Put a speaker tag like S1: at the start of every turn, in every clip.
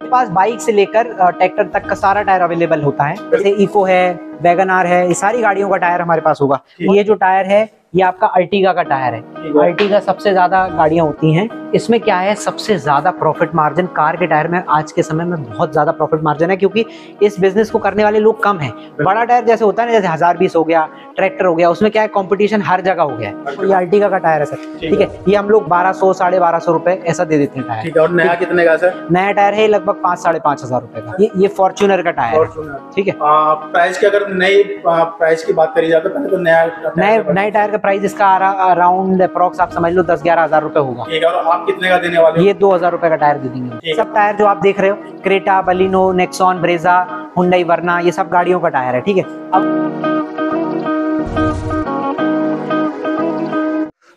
S1: पास bike से लेकर tractor तक का सारा टायर अवेलेबल होता है। जैसे इको है, वैगन आर है, ये सारी गाड़ियों का टायर हमारे पास होगा। ये जो टायर है ये आपका अर्टिगा का टायर है। अर्टिगा सबसे ज्यादा गाड़ियां होती हैं, इसमें क्या है सबसे ज्यादा प्रॉफिट मार्जिन कार के टायर में आज के समय में बहुत ज्यादा प्रॉफिट मार्जिन है, क्योंकि इस बिजनेस को करने वाले लोग कम हैं। बड़ा टायर जैसे होता है ना, जैसे 1020 हो गया, ट्रैक्टर हो गया, उसमें क्या है कंपटीशन हर जगह हो गया है। तो ये अर्टिगा का टायर है सर, ठीक है। ये हम लोग 1200 1250 रुपए ऐसा दे देते हैं टायर।
S2: ठीक है। और नया कितने का सर?
S1: नया टायर है लगभग 5-5.5 हजार रुपए का। ये फॉर्च्यूनर का टायर है, ठीक है।
S2: प्राइस की अगर नई प्राइस की बात करी जाए तो पहले तो
S1: नए टायर का प्राइस इसका अराउंड अप्रॉक्स आप समझ लो 10-11 हजार रुपए होगा।
S2: ठीक है। और आप कितने का देने वाले हो?
S1: ये 2000 रुपए का टायर दे देंगे। सब टायर जो आप देख रहे हो, Creta, Baleno, Nexon, Brezza, Hyundai Verna, ये सब गाड़ियों का टायर है, ठीक है। अब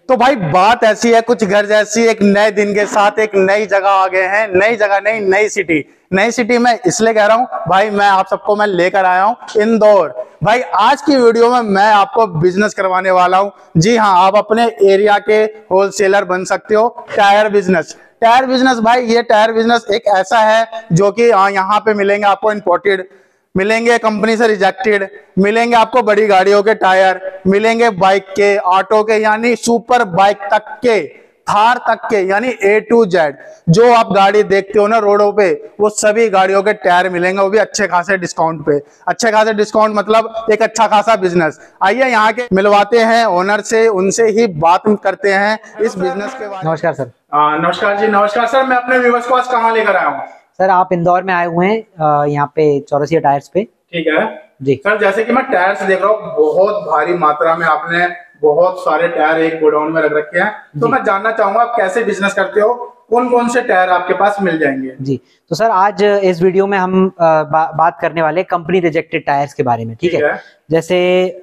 S2: तो भाई बात ऐसी है, कुछ घर जैसी, एक नए दिन के साथ एक नई जगह आ गए हैं। नई जगह नहीं, नई सिटी। नई सिटी में इसलिए कह रहा हूं भाई, मैं आप सबको मैं लेकर आया हूं इंदौर। भाई आज की वीडियो में मैं आपको बिजनेस करवाने वाला हूं। जी हाँ, आप अपने एरिया के होलसेलर बन सकते हो। टायर बिजनेस, टायर बिजनेस भाई, ये टायर बिजनेस एक ऐसा है जो कि यहाँ पे मिलेंगे आपको इंपोर्टेड, मिलेंगे कंपनी से रिजेक्टेड, मिलेंगे आपको बड़ी गाड़ियों के टायर, मिलेंगे बाइक के, ऑटो के, यानी सुपर बाइक तक के, थार तक के, यानी A to Z जो आप गाड़ी देखते हो ना रोडों पे, वो सभी गाड़ियों के टायर मिलेंगे, वो भी अच्छे खासे डिस्काउंट पे। अच्छे खासे डिस्काउंट मतलब एक अच्छा खासा बिजनेस। आइए यहाँ के मिलवाते हैं ओनर से, उनसे ही बात करते हैं इस बिजनेस के बारे में।
S1: नमस्कार सर।
S2: नमस्कार जी। नमस्कार सर। मैं अपने व्यूअर्स को आज कहाँ लेकर आया हूँ?
S1: सर आप इंदौर में आए हुए हैं, यहाँ पे चौरसिया टायर्स पे।
S2: ठीक है
S1: जी
S2: सर। जैसे कि मैं टायर्स देख रहा हूँ, बहुत भारी मात्रा में आपने बहुत सारे टायर एक गोडाउन में रख रखे हैं। तो मैं जानना चाहूंगा आप कैसे बिजनेस करते हो, कौन कौन से टायर आपके पास मिल जाएंगे?
S1: जी तो सर आज इस वीडियो में हम बात करने वाले कंपनी रिजेक्टेड टायर्स के बारे में, ठीक है। जैसे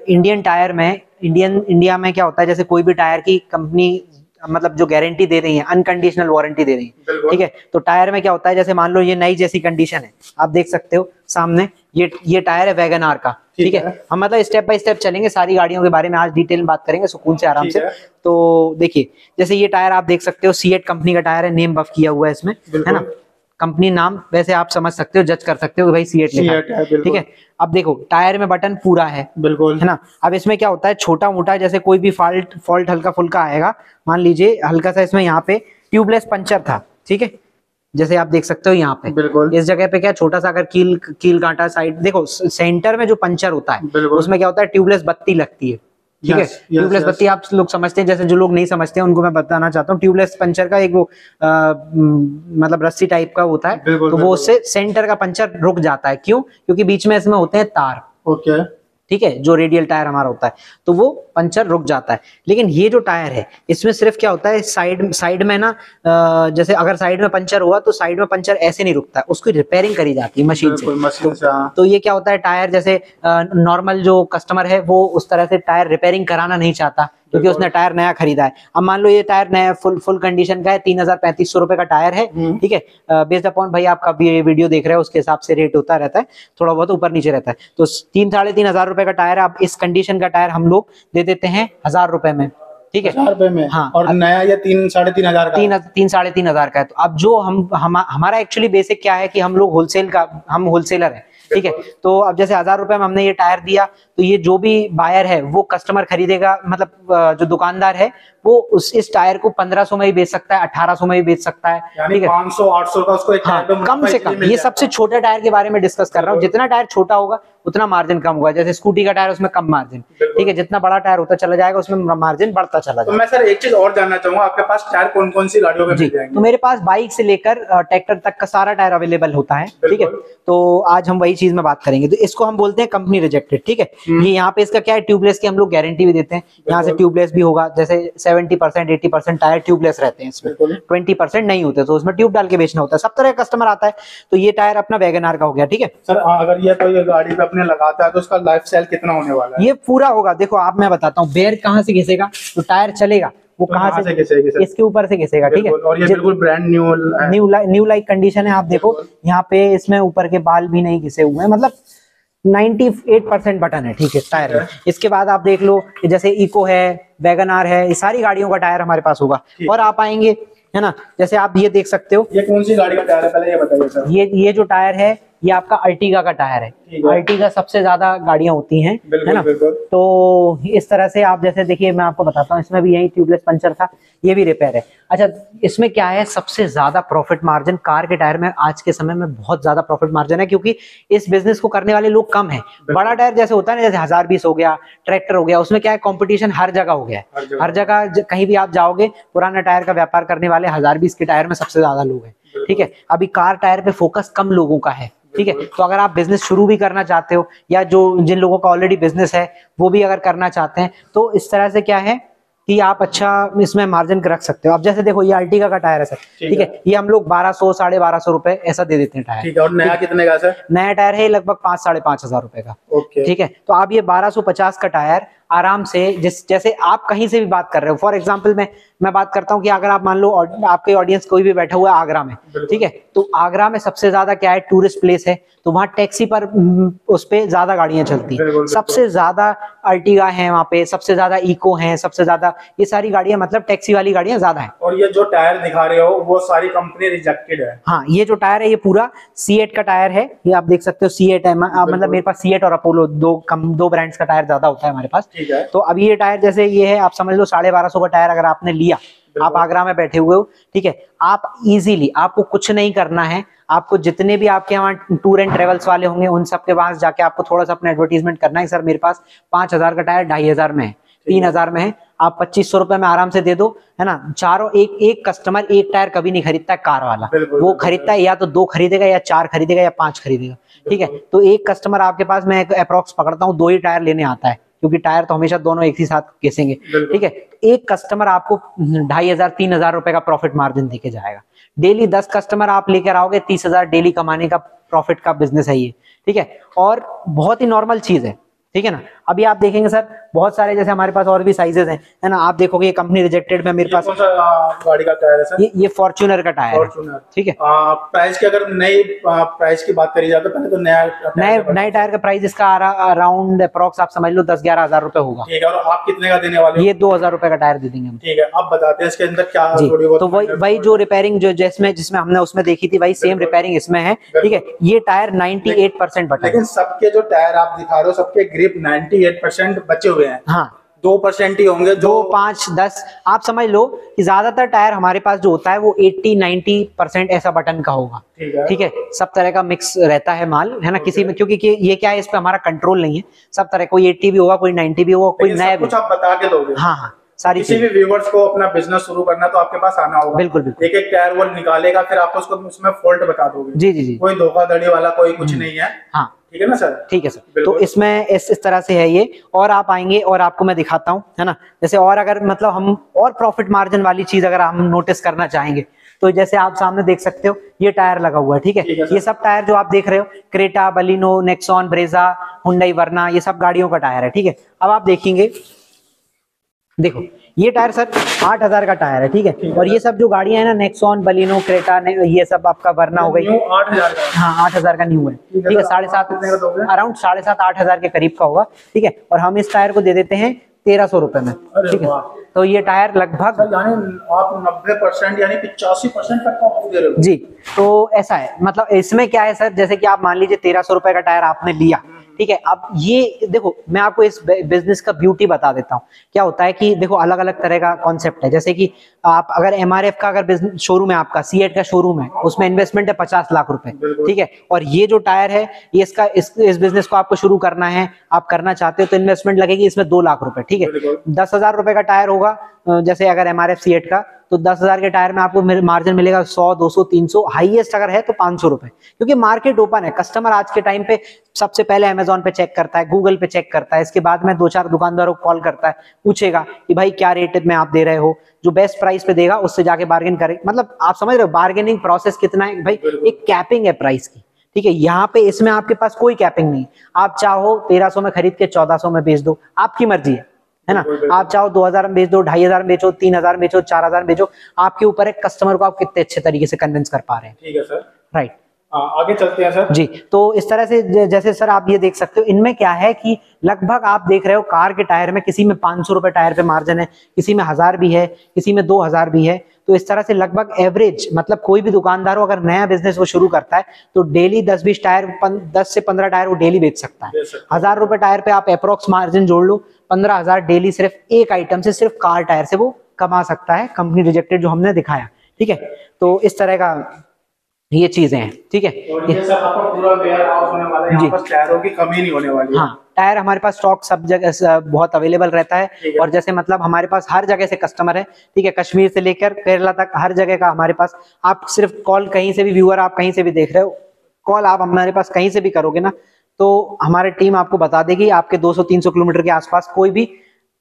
S1: इंडियन टायर में, इंडिया में क्या होता है, जैसे कोई भी टायर की कंपनी मतलब जो गारंटी दे रही है, अनकंडीशनल वारंटी दे रही है, ठीक है। तो टायर में क्या होता है, जैसे मान लो ये नई जैसी कंडीशन है, आप देख सकते हो सामने, ये टायर है वैगन आर का, ठीक है। हम मतलब स्टेप बाय स्टेप चलेंगे, सारी गाड़ियों के बारे में आज डिटेल में बात करेंगे सुकून से, आराम से। तो देखिए जैसे ये टायर आप देख सकते हो, सीएट कंपनी का टायर है, नेम बफ किया हुआ है इसमें, है ना। कंपनी नाम वैसे आप समझ सकते हो, जज कर सकते हो कि भाई सीएट लिखा है, ठीक है। अब देखो टायर में बटन पूरा है, बिल्कुल, है ना। अब इसमें क्या होता है, छोटा मोटा जैसे कोई भी फॉल्ट हल्का फुल्का आएगा, मान लीजिए हल्का सा इसमें यहाँ पे ट्यूबलेस पंचर था, ठीक है। जैसे आप देख सकते हो यहाँ पे, बिल्कुल इस जगह पे क्या छोटा सा अगर कील कांटा साइड, देखो सेंटर में जो पंचर होता है उसमें क्या होता है, ट्यूबलेस बत्ती लगती है, ठीक है। ट्यूबलेस बत्ती आप लोग समझते हैं, जैसे जो लोग नहीं समझते हैं उनको मैं बताना चाहता हूँ। ट्यूबलेस पंचर का एक वो मतलब रस्सी टाइप का होता है, तो वो उससे सेंटर का पंचर रुक जाता है। क्यों? क्योंकि बीच में इसमें होते हैं तार, ओके, ठीक है, जो रेडियल टायर हमारा होता है, तो वो पंचर रुक जाता है। लेकिन ये जो टायर है इसमें सिर्फ क्या होता है, साइड में ना, जैसे अगर साइड में पंचर हुआ तो साइड में पंचर ऐसे नहीं रुकता है, उसकी रिपेयरिंग करी जाती है मशीन से। तो ये क्या होता है, टायर जैसे नॉर्मल जो कस्टमर है वो उस तरह से टायर रिपेयरिंग कराना नहीं चाहता, क्योंकि उसने टायर नया खरीदा है। अब मान लो ये टायर नया फुल कंडीशन का है, 3000-3500 रुपए का टायर है, ठीक है। बेस्ड अपॉन भाई आपका वीडियो देख रहे हो उसके हिसाब से रेट होता रहता है, थोड़ा बहुत ऊपर नीचे रहता है। तो 3-3.5 रुपए का टायर है। अब इस कंडीशन का टायर हम लोग दे देते हैं 1000 रुपए में, ठीक है, 1000 रुपए में। हाँ, और नया या 3-3.5 हजार का, 3-3.5 हजार का है। तो अब जो हमारा एक्चुअली बेसिक क्या है कि हम लोग हम होलसेलर है, ठीक है। तो अब जैसे 1000 रुपए में हमने ये टायर दिया, तो ये जो भी बायर है वो कस्टमर खरीदेगा, मतलब जो दुकानदार है वो इस टायर को 1500 में ही बेच सकता है, 1800 में ही बेच सकता है, ठीक है। 500-800 का उसको एक कम से कम। ये सबसे छोटे टायर के बारे में डिस्कस कर रहा हूँ। जितना टायर छोटा होगा उतना मार्जिन कम होगा। जैसे स्कूटी का टायर उसमें कम मार्जिन, ठीक है। जितना बड़ा टायर होता चला जाएगा उसमें मार्जिन बढ़ता चला जाएगा। तो मैं सर एक चीज और जानना चाहूंगा, आपके पास टायर कौन कौन सी गाड़ियों में मिल जाएंगे? तो मेरे पास बाइक से लेकर ट्रैक्टर तक का सारा टायर अवेलेबल होता है, ठीक है। तो आज हम वही चीज में बात करेंगे। तो इसको हम बोलते हैं कंपनी रिजेक्टेड, ठीक है। ये यहाँ पे इसका क्या है, ट्यूबलेस की हम लोग गारंटी भी देते हैं। यहाँ से ट्यूबलेस भी होगा, जैसे 70% 80% टायर ट्यूबलेस रहते हैं, इसमें 20% नहीं होते, तो उसमें ट्यूब डाल के बेचना होता है। सब तरह का कस्टमर आता है। तो ये टायर अपना वैगन आर का हो गया, ठीक है
S2: सर। अगर ये कोई गाड़ी पे अपने लगाता है तो उसका लाइफ साइकिल कितना होने वाला है?
S1: ये पूरा होगा, देखो आप, मैं बताता हूँ, बेयर कहाँ से घिसेगा तो टायर चलेगा, वो तो कहाँ से घिसेगा, इसके ऊपर से घिसेगा, ठीक है। और ये बिल्कुल ब्रांड न्यू लाइक कंडीशन है। आप देखो यहाँ पे इसमें ऊपर के बाल भी नहीं घिसे हुए हैं, मतलब 98% बटन है, ठीक है, टायर है। इसके बाद आप देख लो, जैसे इको है, वैगन आर है, ये सारी गाड़ियों का टायर हमारे पास होगा। और आप आएंगे है ना। जैसे आप ये देख सकते हो,
S2: ये कौन सी गाड़ी का टायर है पहले ये बताइए सर।
S1: ये जो टायर है ये आपका अर्टिगा का टायर है। अर्टिगा सबसे ज्यादा गाड़ियां होती हैं, है ना। तो इस तरह से आप जैसे देखिए, मैं आपको बताता हूँ, इसमें भी यही ट्यूबलेस पंचर था, ये भी रिपेयर है। अच्छा, इसमें क्या है, सबसे ज्यादा प्रॉफिट मार्जिन कार के टायर में आज के समय में बहुत ज्यादा प्रॉफिट मार्जिन है, क्योंकि इस बिजनेस को करने वाले लोग कम हैं। बड़ा टायर जैसे होता है ना, जैसे 1020 हो गया, ट्रैक्टर हो गया, उसमें क्या है, कंपटीशन हर जगह हो गया है। हर जगह कहीं भी आप जाओगे, पुराना टायर का व्यापार करने वाले 1020 के टायर में सबसे ज्यादा लोग हैं, ठीक है। अभी कार टायर पे फोकस कम लोगों का है, ठीक है। तो अगर आप बिजनेस शुरू भी करना चाहते हो, या जो जिन लोगों का ऑलरेडी बिजनेस है वो भी अगर करना चाहते हैं, तो इस तरह से क्या है कि आप अच्छा इसमें मार्जिन रख सकते हो। अब जैसे देखो, ये अर्टिगा का टायर है सर, ठीक है, ये हम लोग 1200 1250 रुपए ऐसा दे देते हैं टायर,
S2: ठीक है। और नया कितने का सर?
S1: नया टायर है लगभग 5 5,500 रुपए का, ठीक है। तो आप ये 1250 का टायर आराम से, जैसे आप कहीं से भी बात कर रहे हो, फॉर एग्जांपल मैं बात करता हूं कि अगर आप मान लो आपके ऑडियंस कोई भी बैठा हुआ है आगरा में, ठीक है, तो आगरा में सबसे ज्यादा क्या है, टूरिस्ट प्लेस है, तो वहां टैक्सी पर उस पे ज्यादा गाड़ियां चलती हैं, सबसे ज्यादा अर्टिगा है वहां पे, सबसे ज्यादा इको है, सबसे ज्यादा ये सारी गाड़ियां, मतलब टैक्सी वाली गाड़ियां ज्यादा है।
S2: और ये जो टायर दिखा रहे हो वो सारी कंपनी रिजेक्टेड है।
S1: हाँ, ये जो टायर है ये पूरा C8 का टायर है, ये आप देख सकते हो C8 है, मतलब मेरे पास C8 और अपोलो दो ब्रांड्स का टायर ज्यादा होता है हमारे पास। तो अब ये टायर जैसे ये है, आप समझ लो 1250 का टायर अगर आपने लिया, आप आगरा में बैठे हुए हो, ठीक है, आप इजीली, आपको कुछ नहीं करना है, आपको जितने भी आपके यहाँ टूर एंड ट्रेवल्स वाले होंगे उन सबके पास जाके आपको थोड़ा सा अपना एडवर्टीजमेंट करना है, सर मेरे पास 5000 का टायर 2500 में है, 3000 में है, आप 2500 रुपए में आराम से दे दो, है ना। चारों एक कस्टमर एक टायर कभी नहीं खरीदता है कार वाला, वो खरीदता है या तो 2 खरीदेगा या 4 खरीदेगा या 5 खरीदेगा, ठीक है। तो एक कस्टमर आपके पास, मैं अप्रोक्स पकड़ता हूँ 2 ही टायर लेने आता है, क्योंकि टायर तो हमेशा दोनों एक ही साथ घिसेंगे, ठीक है। एक कस्टमर आपको 2500 3000 रुपए का प्रॉफिट मार्जिन देके जाएगा। डेली 10 कस्टमर आप लेकर आओगे, 30,000 डेली कमाने का प्रॉफिट का बिजनेस है ये, ठीक है। और बहुत ही नॉर्मल चीज है, ठीक है ना। अभी आप देखेंगे सर, बहुत सारे जैसे हमारे पास और भी साइजेस हैं, है ना। आप देखोगे ये कंपनी रिजेक्टेड में मेरे पास
S2: कौन सा गाड़ी का टायर है सर?
S1: ये फॉर्च्यूनर का टायर है, ठीक है।
S2: प्राइस की अगर नई प्राइस की बात करी जाए तो पहले तो
S1: नए टायर का प्राइस इसका अराउंड अप्रॉक्स आप समझ लो 10-11 हजार रुपए होगा,
S2: ठीक है। और आप कितने का देने वाले हो?
S1: ये 2000 रुपए का टायर दे देंगे हम,
S2: ठीक है। अब बताते हैं इसके अंदर क्या
S1: जी। तो वही जो रिपेयरिंग जो जिसमें हमने उसमें देखी थी, वही सेम रिपेयरिंग इसमें है, ठीक है। ये टायर 98% बटा,
S2: लेकिन सबके जो टायर आप दिखा रहे हो सबके ग्रिप 98% बचे हुए हैं।
S1: हाँ,
S2: 2% ही होंगे,
S1: 2, 5, 10 आप समझ लो कि ज्यादातर टायर हमारे पास जो होता है वो 80-90% ऐसा बटन का होगा, ठीक है। सब तरह का मिक्स रहता है माल, है ना, किसी में, क्योंकि ये क्या है, इस पे हमारा कंट्रोल नहीं है, सब तरह, कोई 80 भी होगा, कोई 90 भी होगा, कोई नया भी।
S2: कुछ आप बता के दोगे?
S1: हाँ हाँ, सारी
S2: किसी भी व्यूअर्स को अपना बिजनेस शुरू करना तो आपके पास आना होगा।
S1: बिल्कुल बिल्कुल।
S2: एक टायर वो निकालेगा, फिर आप उसको उसमें फॉल्ट बता दोगे।
S1: जी जी जी,
S2: कोई धोखाधड़ी वाला कोई कुछ नहीं है।
S1: हाँ,
S2: ठीक है ना सर?
S1: ठीक है सर। तो इसमें इस तरह से है ये, और आप आएंगे और आपको मैं दिखाता हूँ, है ना। जैसे और अगर मतलब हम और प्रॉफिट मार्जिन वाली चीज अगर हम नोटिस करना चाहेंगे, तो जैसे आप सामने देख सकते हो ये टायर लगा हुआ है, ठीक है। ये सब टायर जो आप देख रहे हो, Creta, Baleno, Nexon, Brezza, Hyundai Verna, ये सब गाड़ियों का टायर है, ठीक है। अब आप देखेंगे, देखो ये टायर सर 8000 का टायर है, ठीक है। और ये सब जो गाड़ियां है ना, नेक्सॉन, बलिनो, क्रेटा, ये सब आपका वर्ना हो गई,
S2: 8000 का।
S1: हाँ, 8000 का न्यू है, ठीक है। 7.5 अराउंड 7.5-8 के करीब का होगा, ठीक है। और हम इस टायर को दे देते हैं 1300 रुपए में, ठीक है। तो ये टायर लगभग
S2: यानी आप 90% यानी 85% तक का ऑफ दे रहे हो
S1: जी। तो ऐसा है, मतलब इसमें क्या है सर, जैसे कि आप मान लीजिए 1300 रुपए का टायर आपने लिया, ठीक है। अब ये देखो, मैं आपको इस बिजनेस का ब्यूटी बता देता हूँ। क्या होता है कि देखो, अलग अलग तरह का कॉन्सेप्ट है। जैसे कि आप अगर MRF का अगर बिजनेस शोरूम है, आपका C8 का शोरूम है, उसमें इन्वेस्टमेंट है 50 लाख रुपए, ठीक है। और ये जो टायर है, ये इस बिजनेस को आपको शुरू करना है, आप करना चाहते हो, तो इन्वेस्टमेंट लगेगी इसमें 2 लाख रुपए, ठीक है। 10,000 रुपए का टायर होगा, जैसे अगर MRF C8 का, तो 10,000 के टायर में आपको मार्जिन मिलेगा 100, 200, 300, हाईएस्ट अगर है तो 500 रुपए, क्योंकि मार्केट ओपन है। कस्टमर आज के टाइम पे सबसे पहले Amazon पे चेक करता है, गूगल पे चेक करता है, इसके बाद में 2-4 दुकानदारों को कॉल करता है, पूछेगा कि भाई क्या रेट में आप दे रहे हो, जो बेस्ट प्राइस पे देगा उससे जाके बार्गेन करे। मतलब आप समझ रहे हो बार्गेनिंग प्रोसेस कितना है भाई, एक कैपिंग है प्राइस की, ठीक है। यहाँ पे इसमें आपके पास कोई कैपिंग नहीं, आप चाहो 1300 में खरीद के 1400 में बेच दो, आपकी मर्जी है ना। आप चाहो 2000 में बेच दो, 2500 में बेचो, 3000 में बेचो, 4000 में बेचो, आपके ऊपर है कस्टमर को आप कितने अच्छे तरीके से कन्विंस कर पा रहे हैं।
S2: ठीक है सर,
S1: राइट।
S2: आगे चलते हैं सर
S1: जी। तो इस तरह से जैसे सर आप ये देख सकते हो, इनमें क्या है कि लगभग आप देख रहे हो कार के टायर में किसी में 500 रुपए टायर पे मार्जिन है, किसी में 1000 भी है, किसी में 2000 भी है। तो इस तरह से लगभग एवरेज, मतलब कोई भी दुकानदार हो अगर नया बिजनेस वो शुरू करता है तो डेली 10-20 टायर, 10 से 15 टायर वो डेली बेच सकता है। 1000 रुपए टायर पे आप अप्रोक्स मार्जिन जोड़ लो, 15,000 डेली सिर्फ एक आइटम से, सिर्फ कार टायर से वो कमा सकता है, कंपनी रिजेक्टेड जो हमने दिखाया। ठीक है, तो इस तरह का ये चीजें हैं। ठीक है,
S2: और ये सर आपका पूरा वेयर हाउस होने वाला है, यहाँ पर टायरों की कमी नहीं होने वाली है।
S1: हाँ, टायर हमारे पास स्टॉक सब जगह बहुत अवेलेबल रहता है, और जैसे मतलब हमारे पास हर जगह से कस्टमर है। ठीक है, कश्मीर से लेकर केरला तक हर जगह का हमारे पास, आप सिर्फ कॉल कहीं से भी, व्यूअर आप कहीं से भी देख रहे हो, कॉल आप हमारे पास कहीं से भी करोगे ना, तो हमारी टीम आपको बता देगी आपके 200-300 किलोमीटर के आसपास कोई भी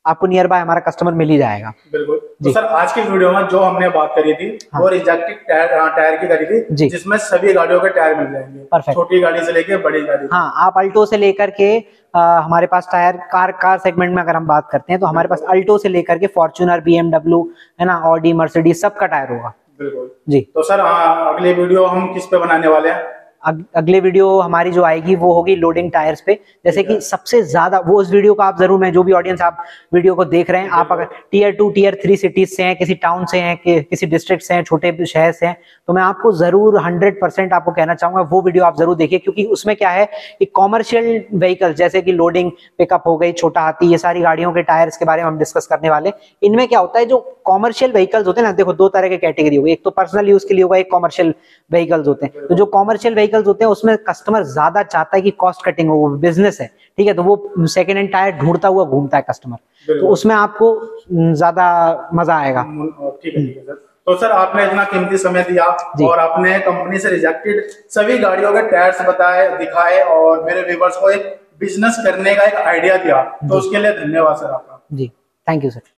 S1: आपको नियर बाय हमारा कस्टमर मिल ही जाएगा।
S2: बिल्कुल। तो सर आज की वीडियो में जो हमने बात करी थी वो रिजेक्टेड टायर की करी थी, जिसमें सभी गाड़ियों के टायर मिल जाएंगे। परफेक्ट। छोटी गाड़ी से लेकर बड़ी गाड़ी।
S1: हाँ, आप अल्टो से लेकर के हमारे पास टायर, कार सेगमेंट में अगर हम बात करते हैं तो हमारे पास अल्टो से लेकर के फॉर्च्यूनर, BMW है ना, ऑडी, मर्सिडीज, सबका टायर होगा।
S2: बिल्कुल
S1: जी।
S2: तो सर अगली वीडियो हम किस पे बनाने वाले हैं?
S1: अगले वीडियो हमारी जो आएगी वो होगी लोडिंग टायर्स पे। जैसे कि सबसे ज्यादा वो, उस वीडियो को आप जरूर, मैं जो भी ऑडियंस आप वीडियो को देख रहे हैं, आप अगर Tier 2 Tier 3 सिटीज से हैं, किसी टाउन से हैं, किसी डिस्ट्रिक्ट से हैं, छोटे शहर से हैं, तो मैं आपको जरूर 100% आपको कहना चाहूंगा वो वीडियो आप जरूर देखिए, क्योंकि उसमें क्या है कि कॉमर्शियल व्हीकल जैसे कि लोडिंग पिकअप हो गई, छोटा हाथी, ये सारी गाड़ियों के टायर्स के बारे में हम डिस्कस करने वाले। इनमें क्या होता है, जो कॉमर्शियल व्हीकल्स होते हैं ना, देखो दो तरह के कैटेगरी होगी, एक तो पर्सनल यूज के लिए होगा, एक कॉमर्शियल व्हीकल्स होते हैं। तो जो कॉमर्शियल व्हीकल्स होते हैं उसमें कस्टमर ज्यादा चाहता है कि कॉस्ट कटिंग हो, बिजनेस है। ठीक है, तो वो सेकेंड हैंड टायर ढूंढता हुआ घूमता है कस्टमर, तो उसमें आपको ज्यादा मजा आएगा।
S2: ठीक है सर। तो सर आपने इतना कीमती समय दिया और आपने कंपनी से रिजेक्टेड सभी गाड़ियों के टायर्स बताए, दिखाए और मेरे व्यूअर्स को एक बिजनेस करने का एक आइडिया दिया, तो उसके लिए धन्यवाद सर आपका।
S1: जी, थैंक यू सर।